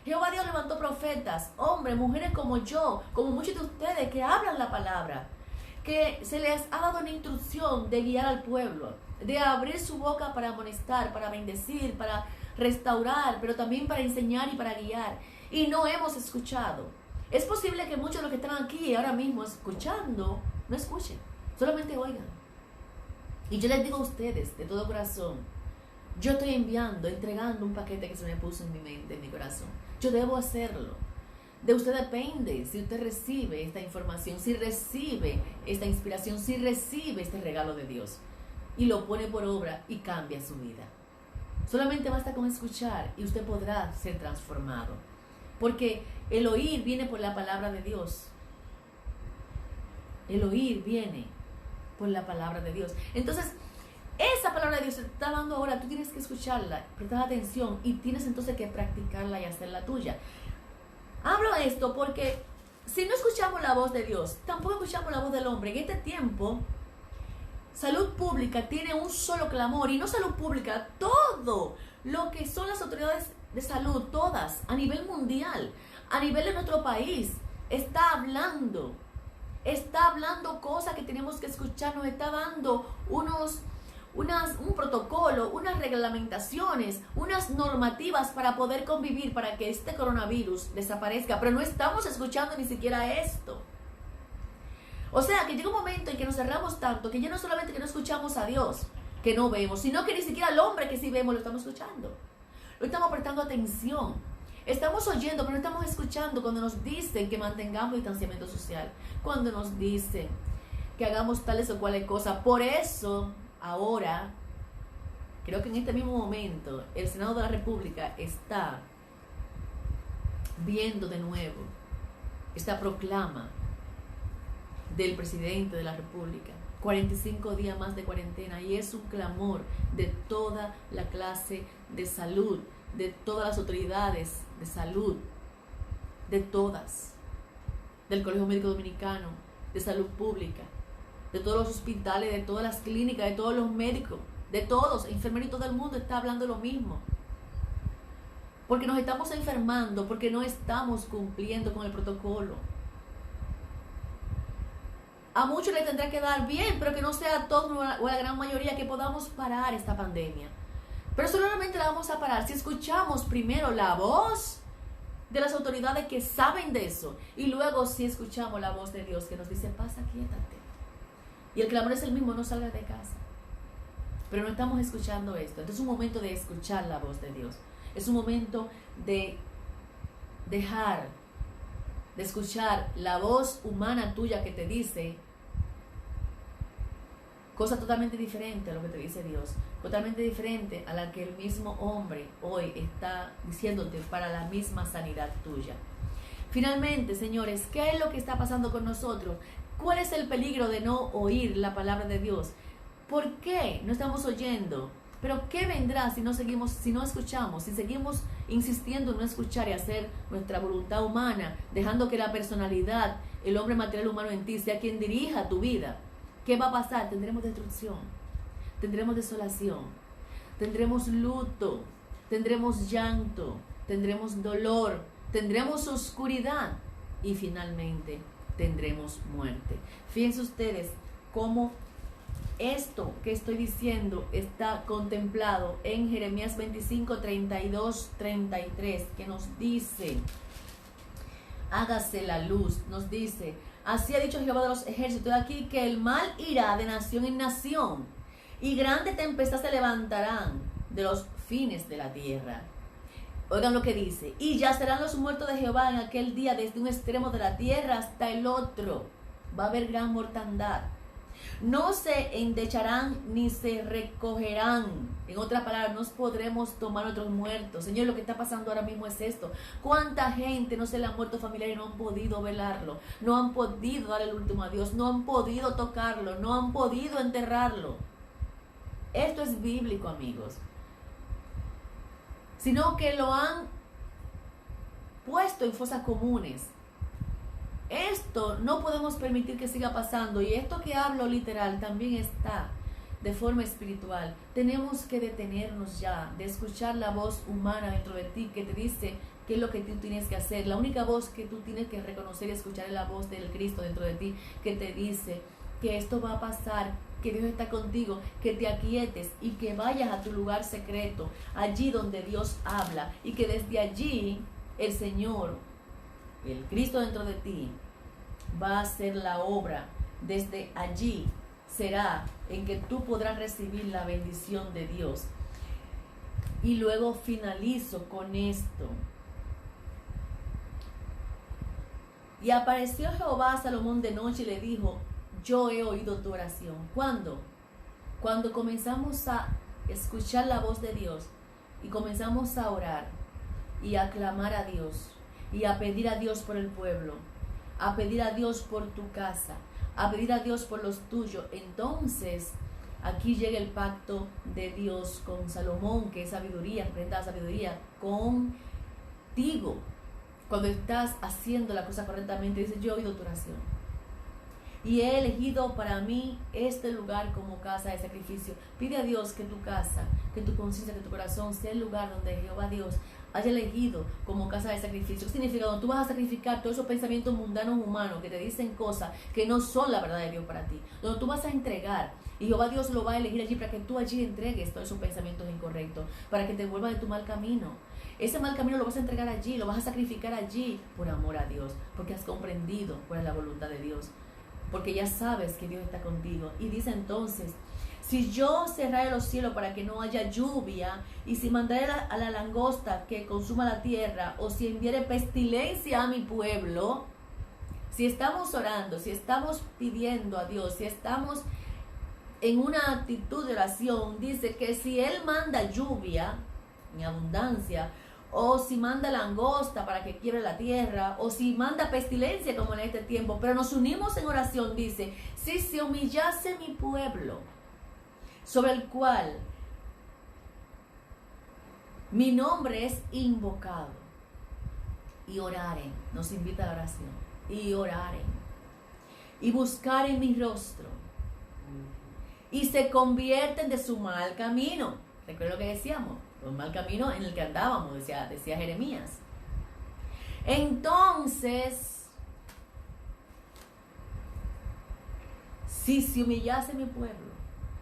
[SPEAKER 1] Jehová Dios levantó profetas, hombres, mujeres como yo, como muchos de ustedes que hablan la palabra, que se les ha dado una instrucción de guiar al pueblo, de abrir su boca para amonestar, para bendecir, para restaurar, pero también para enseñar y para guiar. Y no hemos escuchado. Es posible que muchos de los que están aquí ahora mismo escuchando, no escuchen, solamente oigan. Y yo les digo a ustedes de todo corazón, yo estoy entregando un paquete que se me puso en mi mente, en mi corazón. Yo debo hacerlo. De usted depende si usted recibe esta información, si recibe esta inspiración, si recibe este regalo de Dios y lo pone por obra y cambia su vida. Solamente basta con escuchar y usted podrá ser transformado. Porque el oír viene por la palabra de Dios. El oír viene por la palabra de Dios. Entonces, esa palabra de Dios se te está dando ahora, tú tienes que escucharla, prestar atención y tienes entonces que practicarla y hacerla tuya. Hablo de esto porque si no escuchamos la voz de Dios, tampoco escuchamos la voz del hombre. En este tiempo, salud pública tiene un solo clamor, y no salud pública, todo lo que son las autoridades de salud, todas, a nivel mundial, a nivel de nuestro país, está hablando cosas que tenemos que escuchar, nos está dando un protocolo, unas reglamentaciones, unas normativas para poder convivir, para que este coronavirus desaparezca, pero no estamos escuchando ni siquiera esto. O sea, que llega un momento en que nos cerramos tanto, que ya no solamente que no escuchamos a Dios, que no vemos, sino que ni siquiera al hombre que sí vemos lo estamos escuchando. Lo estamos prestando atención. Estamos oyendo, pero no estamos escuchando cuando nos dicen que mantengamos distanciamiento social. Cuando nos dicen que hagamos tales o cuales cosas. Por eso, ahora, creo que en este mismo momento, el Senado de la República está viendo de nuevo esta proclama del presidente de la República. 45 días más de cuarentena, y es un clamor de toda la clase de salud, de todas las autoridades de salud, de todas, del Colegio Médico Dominicano, de Salud Pública, de todos los hospitales, de todas las clínicas, de todos los médicos, de todos, enfermeros, y todo el mundo está hablando lo mismo. Porque nos estamos enfermando, porque no estamos cumpliendo con el protocolo. A muchos les tendrá que dar bien, pero que no sea a todos o a la gran mayoría, que podamos parar esta pandemia. Pero solamente la vamos a parar si escuchamos primero la voz de las autoridades que saben de eso, y luego si escuchamos la voz de Dios que nos dice: pasa, quiétate. Y el clamor es el mismo: no salgas de casa. Pero no estamos escuchando esto. Entonces es un momento de escuchar la voz de Dios. Es un momento de dejar de escuchar la voz humana tuya que te dice cosas totalmente diferentes a lo que te dice Dios, totalmente diferente a la que el mismo hombre hoy está diciéndote para la misma sanidad tuya. Finalmente, señores, ¿qué es lo que está pasando con nosotros? ¿Cuál es el peligro de no oír la palabra de Dios? ¿Por qué no estamos oyendo? Pero ¿qué vendrá si no escuchamos, si seguimos insistiendo en no escuchar y hacer nuestra voluntad humana, dejando que la personalidad, el hombre material humano en ti, sea quien dirija tu vida? ¿Qué va a pasar? Tendremos destrucción, tendremos desolación, tendremos luto, tendremos llanto, tendremos dolor, tendremos oscuridad y finalmente tendremos muerte. Fíjense ustedes cómo esto que estoy diciendo está contemplado en Jeremías 25, 32, 33, que nos dice: hágase la luz. Nos dice: así ha dicho Jehová de los ejércitos, aquí que el mal irá de nación en nación, y grande tempestad se levantarán de los fines de la tierra. Oigan lo que dice: y yacerán los muertos de Jehová en aquel día desde un extremo de la tierra hasta el otro. Va a haber gran mortandad. No se endecharán ni se recogerán. En otras palabras, no podremos tomar otros muertos. Señor, lo que está pasando ahora mismo es esto. ¿Cuánta gente no se le ha muerto familiar y no han podido velarlo? No han podido dar el último adiós. No han podido tocarlo. No han podido enterrarlo. Esto es bíblico, amigos. Sino que lo han puesto en fosas comunes. Esto no podemos permitir que siga pasando, y esto que hablo literal también está de forma espiritual. Tenemos que detenernos ya de escuchar la voz humana dentro de ti que te dice qué es lo que tú tienes que hacer. La única voz que tú tienes que reconocer y escuchar es la voz del Cristo dentro de ti, que te dice que esto va a pasar, que Dios está contigo, que te aquietes y que vayas a tu lugar secreto, allí donde Dios habla, y que desde allí el Señor, el Cristo dentro de ti, va a hacer la obra. Desde allí será en que tú podrás recibir la bendición de Dios. Y luego finalizo con esto: y apareció Jehová a Salomón de noche y le dijo: yo he oído tu oración. ¿Cuándo? Cuando comenzamos a escuchar la voz de Dios y comenzamos a orar y a clamar a Dios y a pedir a Dios por el pueblo, a pedir a Dios por tu casa, a pedir a Dios por los tuyos. Entonces aquí llega el pacto de Dios con Salomón, que es sabiduría, representa la sabiduría contigo. Cuando estás haciendo la cosa correctamente, dice: yo he oído tu oración y he elegido para mí este lugar como casa de sacrificio. Pide a Dios que tu casa, que tu conciencia, que tu corazón sea el lugar donde Jehová Dios haya elegido como casa de sacrificio. ¿Qué significa? Donde tú vas a sacrificar todos esos pensamientos mundanos humanos que te dicen cosas que no son la verdad de Dios para ti. Donde tú vas a entregar, y Jehová Dios lo va a elegir allí para que tú allí entregues todos esos pensamientos incorrectos, para que te vuelvas de tu mal camino. Ese mal camino lo vas a entregar allí, lo vas a sacrificar allí por amor a Dios, porque has comprendido cuál es la voluntad de Dios, porque ya sabes que Dios está contigo. Y dice entonces: si yo cerrare los cielos para que no haya lluvia, y si mandare a la langosta que consuma la tierra, o si enviare pestilencia a mi pueblo, Si estamos orando, si estamos pidiendo a Dios, si estamos en una actitud de oración, dice que si Él manda lluvia en abundancia, o si manda langosta para que quiebre la tierra, o si manda pestilencia como en este tiempo, pero nos unimos en oración, dice, si se humillase mi pueblo, sobre el cual mi nombre es invocado, y oraren, nos invita a la oración, y oraren, y buscaren mi rostro, y se convierten de su mal camino. Recuerda lo que decíamos, el mal camino en el que andábamos, decía Jeremías. Entonces, si se humillase mi pueblo,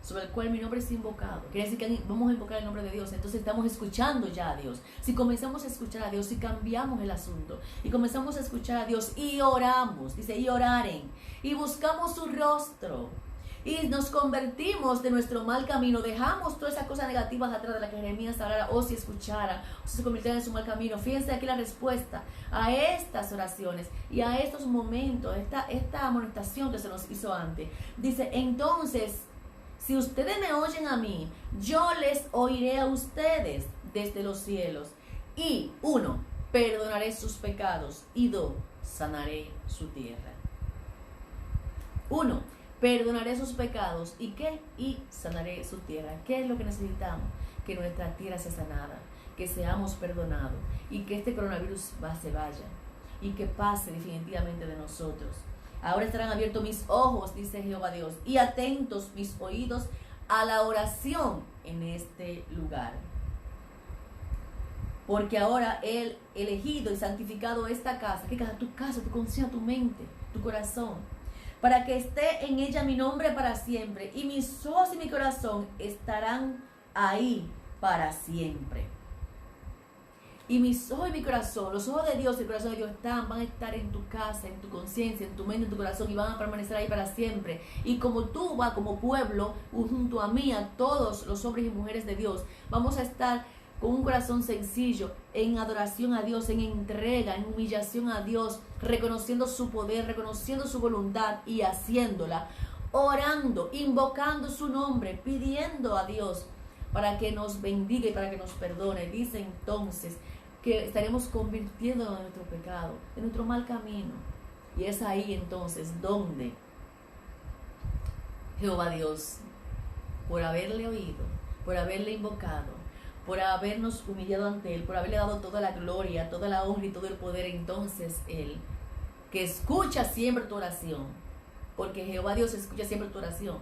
[SPEAKER 1] sobre el cual mi nombre es invocado, quiere decir que vamos a invocar el nombre de Dios, entonces estamos escuchando ya a Dios. Si comenzamos a escuchar a Dios, si cambiamos el asunto y comenzamos a escuchar a Dios y oramos, dice, y oraren, y buscamos su rostro, y nos convertimos de nuestro mal camino, dejamos todas esas cosas negativas atrás de las que Jeremías hablara, o si escuchara, o si se convirtiera en su mal camino. Fíjense aquí la respuesta a estas oraciones y a estos momentos, esta amonestación que se nos hizo antes. Dice, entonces, si ustedes me oyen a mí, yo les oiré a ustedes desde los cielos. Y 1, perdonaré sus pecados. Y 2, sanaré su tierra. 1, perdonaré sus pecados. ¿Y qué? Y sanaré su tierra. ¿Qué es lo que necesitamos? Que nuestra tierra sea sanada, que seamos perdonados y que este coronavirus se vaya y que pase definitivamente de nosotros. Ahora estarán abiertos mis ojos, dice Jehová Dios, y atentos mis oídos a la oración en este lugar. Porque ahora Él elegido y santificado esta casa. ¿Qué casa? Tu casa, tu conciencia, tu mente, tu corazón. Para que esté en ella mi nombre para siempre. Y mis ojos y mi corazón estarán ahí para siempre. Y mis ojos y mi corazón, los ojos de Dios y el corazón de Dios van a estar en tu casa, en tu conciencia, en tu mente, en tu corazón, y van a permanecer ahí para siempre. Y como tú vas como pueblo, junto a mí, a todos los hombres y mujeres de Dios, vamos a estar con un corazón sencillo, en adoración a Dios, en entrega, en humillación a Dios, reconociendo su poder, reconociendo su voluntad y haciéndola, orando, invocando su nombre, pidiendo a Dios para que nos bendiga y para que nos perdone. Dice entonces que estaremos convirtiendo de nuestro pecado, de nuestro mal camino. Y es ahí entonces donde Jehová Dios, por haberle oído, por haberle invocado, por habernos humillado ante Él, por haberle dado toda la gloria, toda la honra y todo el poder, entonces Él, que escucha siempre tu oración, porque Jehová Dios escucha siempre tu oración.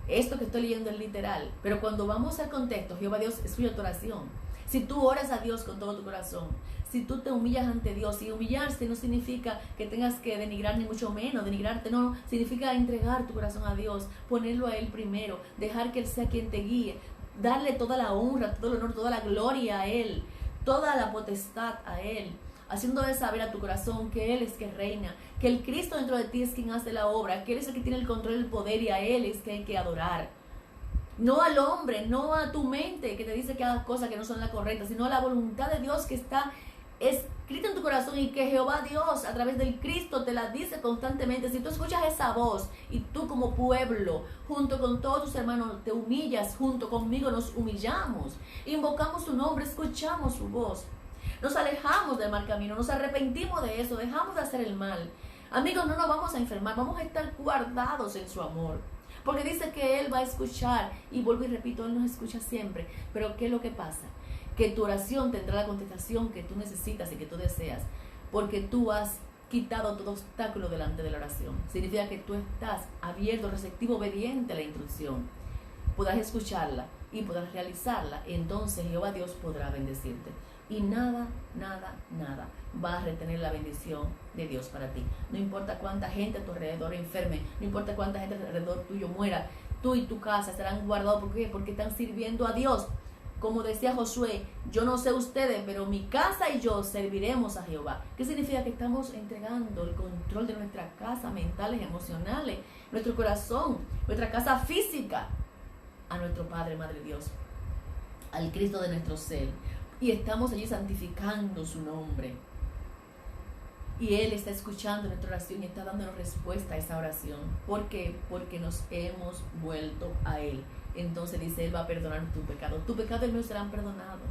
[SPEAKER 1] Esto que estoy leyendo es literal, pero cuando vamos al contexto, Jehová Dios escucha tu oración. Si tú oras a Dios con todo tu corazón, si tú te humillas ante Dios, y humillarse no significa que tengas que denigrar ni mucho menos, denigrarte no, significa entregar tu corazón a Dios, ponerlo a Él primero, dejar que Él sea quien te guíe, darle toda la honra, todo el honor, toda la gloria a Él, toda la potestad a Él, haciéndole saber a tu corazón que Él es que reina, que el Cristo dentro de ti es quien hace la obra, que Él es el que tiene el control del poder y a Él es que hay que adorar. No al hombre, no a tu mente que te dice que hagas cosas que no son las correctas, sino a la voluntad de Dios que está escrita en tu corazón y que Jehová Dios a través del Cristo te la dice constantemente. Si tú escuchas esa voz y tú como pueblo, junto con todos tus hermanos, te humillas, junto conmigo nos humillamos, invocamos su nombre, escuchamos su voz, nos alejamos del mal camino, nos arrepentimos de eso, dejamos de hacer el mal. Amigos, no nos vamos a enfermar, vamos a estar guardados en su amor. Porque dice que Él va a escuchar, y vuelvo y repito, Él nos escucha siempre. Pero ¿qué es lo que pasa? Que tu oración tendrá la contestación que tú necesitas y que tú deseas, porque tú has quitado todo obstáculo delante de la oración. Significa que tú estás abierto, receptivo, obediente a la instrucción. Podrás escucharla y podrás realizarla. Entonces Jehová Dios podrá bendecirte. Y nada va a retener la bendición de Dios para ti. No importa cuánta gente a tu alrededor enferme, no importa cuánta gente alrededor tuyo muera, tú y tu casa estarán guardados. ¿Por qué? Porque están sirviendo a Dios. Como decía Josué, yo no sé ustedes, pero mi casa y yo serviremos a Jehová. ¿Qué significa? Que estamos entregando el control de nuestra casa, mentales, emocionales, nuestro corazón, nuestra casa física, a nuestro Padre, Madre Dios, al Cristo de nuestro ser. Y estamos allí santificando su nombre. Y Él está escuchando nuestra oración y está dándonos respuesta a esa oración. ¿Por qué? Porque nos hemos vuelto a Él. Entonces dice, Él va a perdonar tu pecado. Tu pecado y el mío serán perdonados.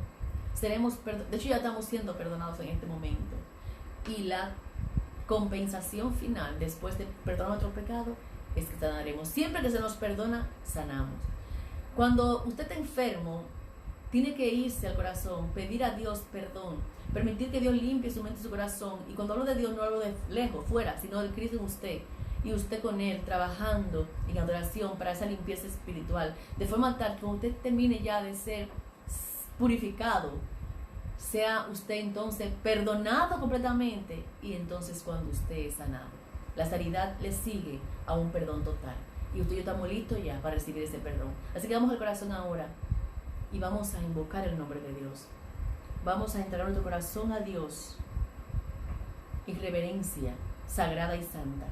[SPEAKER 1] De hecho, ya estamos siendo perdonados en este momento. Y la compensación final, después de perdonar nuestro pecado, es que sanaremos. Siempre que se nos perdona, sanamos. Cuando usted está enfermo, tiene que irse al corazón, pedir a Dios perdón, permitir que Dios limpie su mente y su corazón. Y cuando hablo de Dios, no hablo de lejos, fuera, sino del Cristo en usted. Y usted con Él, trabajando en adoración para esa limpieza espiritual. De forma tal que cuando usted termine ya de ser purificado, sea usted entonces perdonado completamente. Y entonces cuando usted es sanado, la sanidad le sigue a un perdón total. Y usted y yo estamos listos ya para recibir ese perdón. Así que vamos al corazón ahora y vamos a invocar el nombre de Dios. Vamos a entregar nuestro corazón a Dios en reverencia sagrada y santa,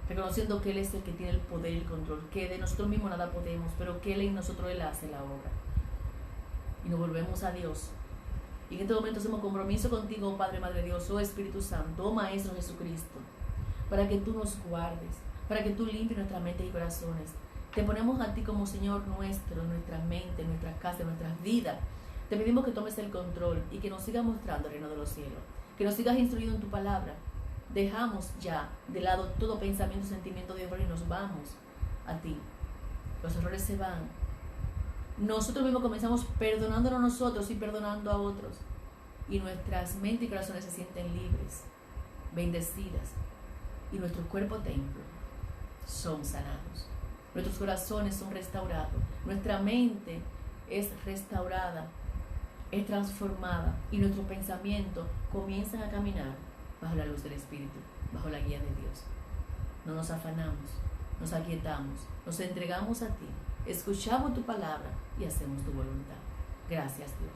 [SPEAKER 1] reconociendo que Él es el que tiene el poder y el control, que de nosotros mismos nada podemos, pero que Él en nosotros Él hace la obra. Y nos volvemos a Dios. Y en este momento hacemos compromiso contigo, oh Padre, Madre Dios, oh Espíritu Santo, oh Maestro Jesucristo, para que tú nos guardes, para que tú limpies nuestra mente y corazones. Te ponemos a ti como Señor nuestro, nuestra mente, nuestras casas, nuestras vidas. Te pedimos que tomes el control y que nos sigas mostrando el reino de los cielos, que nos sigas instruyendo en tu palabra. Dejamos ya de lado todo pensamiento, sentimiento de error y nos vamos a ti. Los errores se van. Nosotros mismos comenzamos perdonándonos a nosotros y perdonando a otros. Y nuestras mentes y corazones se sienten libres, bendecidas. Y nuestro cuerpo templo son sanados. Nuestros corazones son restaurados. Nuestra mente es restaurada, es transformada. Y nuestros pensamientos comienzan a caminar bajo la luz del Espíritu, bajo la guía de Dios. No nos afanamos, nos aquietamos, nos entregamos a ti, escuchamos tu palabra y hacemos tu voluntad. Gracias, Dios.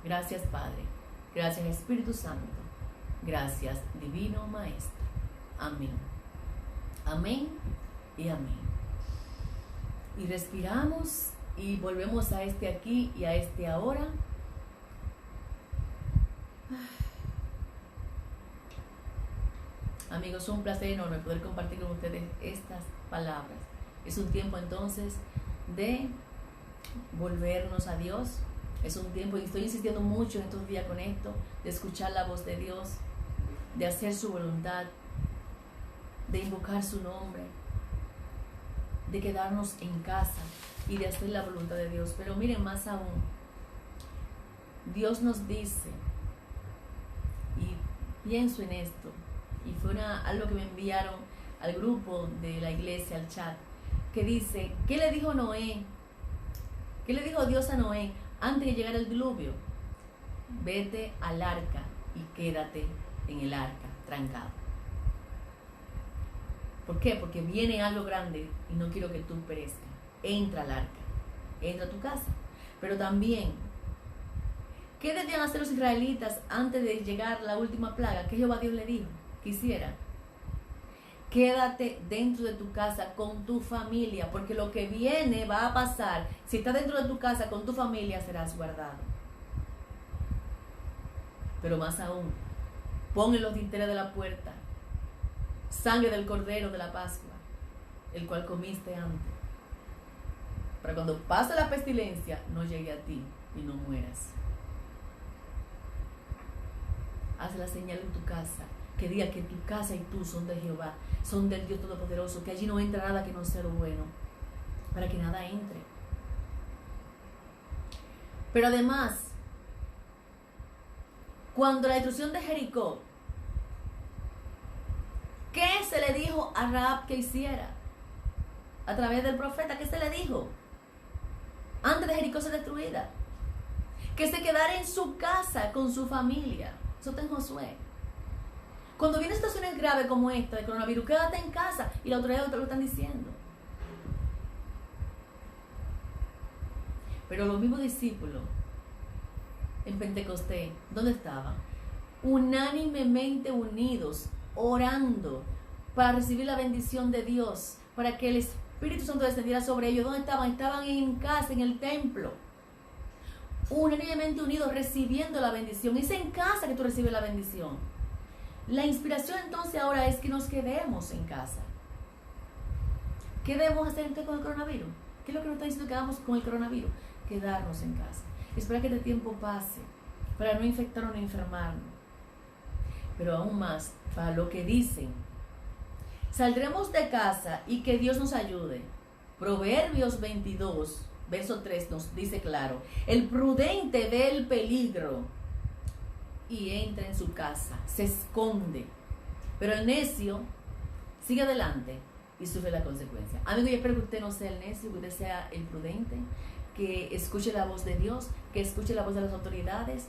[SPEAKER 1] Gracias, Padre. Gracias, Espíritu Santo. Gracias, Divino Maestro. Amén. Amén y amén. Y respiramos y volvemos a este aquí y a este ahora. Amigos, un placer enorme poder compartir con ustedes estas palabras. Es un tiempo entonces de volvernos a Dios. Es un tiempo, y estoy insistiendo mucho en estos días con esto, de escuchar la voz de Dios, de hacer su voluntad, de invocar su nombre, de quedarnos en casa y de hacer la voluntad de Dios. Pero miren, más aún, Dios nos dice, y pienso en esto, y fue algo que me enviaron al grupo de la iglesia, al chat, que dice, ¿qué le dijo Noé? ¿Qué le dijo Dios a Noé antes de llegar el diluvio? Vete al arca y quédate en el arca, trancado. ¿Por qué? Porque viene algo grande y no quiero que tú perezcas. Entra al arca, entra a tu casa. Pero también, ¿qué debían hacer los israelitas antes de llegar la última plaga? ¿Qué Jehová Dios le dijo que hiciera? Quédate dentro de tu casa con tu familia, porque lo que viene va a pasar. Si estás dentro de tu casa con tu familia, serás guardado. Pero más aún, pon en los dinteles de la puerta sangre del cordero de la Pascua, el cual comiste antes, para cuando pase la pestilencia no llegue a ti y no mueras. Haz la señal en tu casa que diga que tu casa y tú son de Jehová, son del Dios Todopoderoso, que allí no entra nada que no sea lo bueno, para que nada entre. Pero además, cuando la destrucción de Jericó, ¿qué se le dijo a Rahab que hiciera? A través del profeta, ¿qué se le dijo? Antes de Jericó ser destruida, que se quedara en su casa con su familia. Eso está en Josué. Cuando vienen situaciones graves como esta de coronavirus, quédate en casa, y la autoridad te lo están diciendo. Pero los mismos discípulos en Pentecostés, ¿dónde estaban? Unánimemente unidos, orando para recibir la bendición de Dios, para que el Espíritu Santo descendiera sobre ellos. ¿Dónde estaban? Estaban en casa, en el templo, unánimemente unidos, recibiendo la bendición. Es en casa que tú recibes la bendición. La inspiración entonces ahora es que nos quedemos en casa. ¿Qué debemos hacer entonces con el coronavirus? ¿Qué es lo que nos está diciendo que hagamos con el coronavirus? Quedarnos en casa. Esperar que el tiempo pase, para no infectarnos ni enfermarnos. Pero aún más, para lo que dicen, saldremos de casa y que Dios nos ayude. Proverbios 22, verso 3 nos dice claro, el prudente ve el peligro y entra en su casa, se esconde. Pero el necio sigue adelante y sufre la consecuencia. Amigo, yo espero que usted no sea el necio, que usted sea el prudente, que escuche la voz de Dios, que escuche la voz de las autoridades,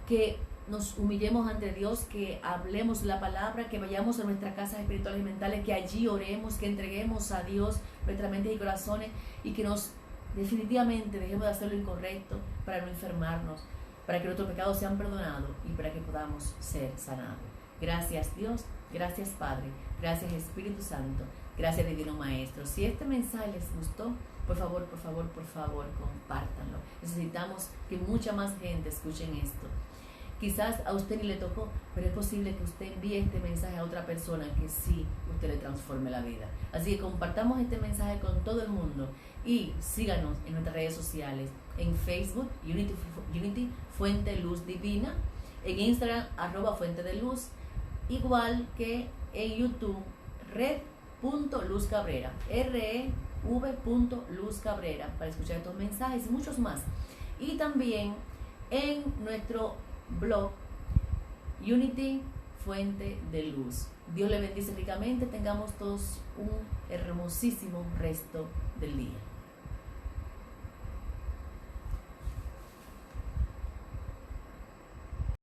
[SPEAKER 1] que nos humillemos ante Dios, que hablemos la palabra, que vayamos a nuestras casas espirituales y mentales, que allí oremos, que entreguemos a Dios nuestras mentes y corazones y que nos definitivamente dejemos de hacer lo incorrecto para no enfermarnos, para que nuestros pecados sean perdonados y para que podamos ser sanados. Gracias Dios, gracias Padre, gracias Espíritu Santo, gracias Divino Maestro. Si este mensaje les gustó, por favor, compártanlo. Necesitamos que mucha más gente escuchen esto. Quizás a usted ni le tocó, pero es posible que usted envíe este mensaje a otra persona que sí usted le transforme la vida. Así que compartamos este mensaje con todo el mundo y síganos en nuestras redes sociales, en Facebook, Unity Fuente Luz Divina, en Instagram, @Fuente de Luz, igual que en YouTube, red.luzcabrera, rev.luzcabrera, para escuchar estos mensajes y muchos más. Y también en nuestro blog Unity Fuente de Luz. Dios le bendice ricamente. Tengamos todos un hermosísimo resto del día.